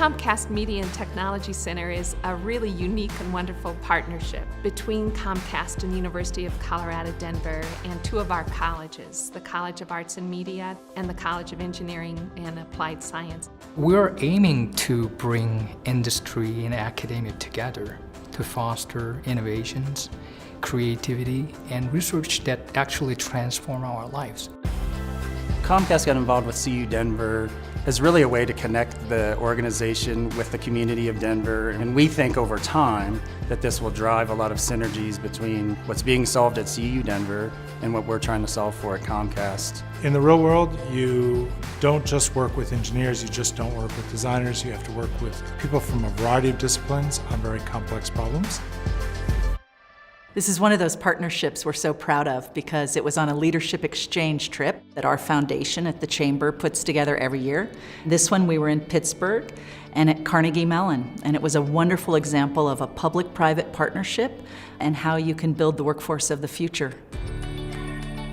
Comcast Media and Technology Center is a really unique and wonderful partnership between Comcast and the University of Colorado, Denver, and two of our colleges, the College of Arts and Media and the College of Engineering and Applied Science. We're aiming to bring industry and academia together to foster innovations, creativity, and research that actually transform our lives. Comcast got involved with CU Denver as really a way to connect the organization with the community of Denver, and we think over time that this will drive a lot of synergies between what's being solved at CU Denver and what we're trying to solve for at Comcast. In the real world, you don't just work with engineers, you just don't work with designers, you have to work with people from a variety of disciplines on very complex problems. This is one of those partnerships we're so proud of because it was on a leadership exchange trip that our foundation at the Chamber puts together every year. This one we were in Pittsburgh and at Carnegie Mellon, and it was a wonderful example of a public-private partnership and how you can build the workforce of the future.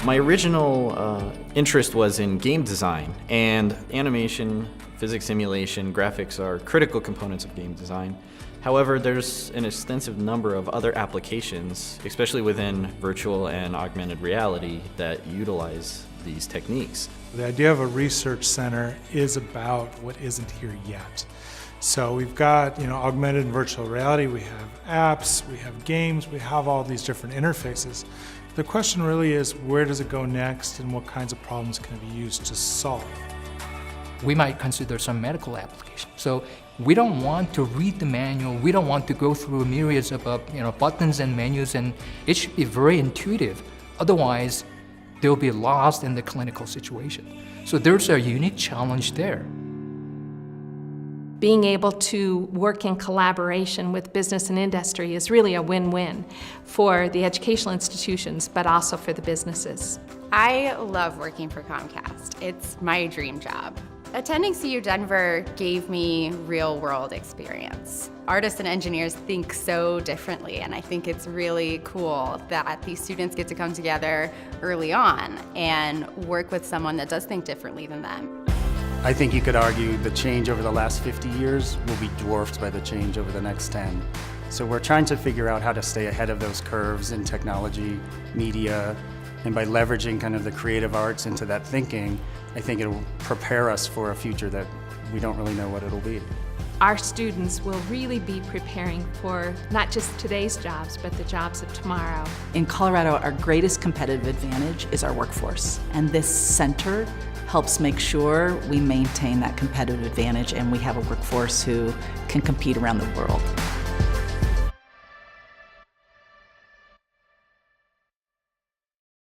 My original interest was in game design, and animation, physics simulation, graphics are critical components of game design. However, there's an extensive number of other applications, especially within virtual and augmented reality, that utilize these techniques. The idea of a research center is about what isn't here yet. So we've got, augmented and virtual reality, we have apps, we have games, we have all these different interfaces. The question really is, where does it go next and what kinds of problems can it be used to solve? We might consider some medical applications. So we don't want to read the manual, we don't want to go through myriads of buttons and menus, and it should be very intuitive. Otherwise, they'll be lost in the clinical situation. So there's a unique challenge there. Being able to work in collaboration with business and industry is really a win-win for the educational institutions, but also for the businesses. I love working for Comcast. It's my dream job. Attending CU Denver gave me real-world experience. Artists and engineers think so differently, and I think it's really cool that these students get to come together early on and work with someone that does think differently than them. I think you could argue the change over the last 50 years will be dwarfed by the change over the next 10. So we're trying to figure out how to stay ahead of those curves in technology, media, and by leveraging kind of the creative arts into that thinking, I think it will prepare us for a future that we don't really know what it'll be. Our students will really be preparing for not just today's jobs, but the jobs of tomorrow. In Colorado, our greatest competitive advantage is our workforce, and this center helps make sure we maintain that competitive advantage and we have a workforce who can compete around the world.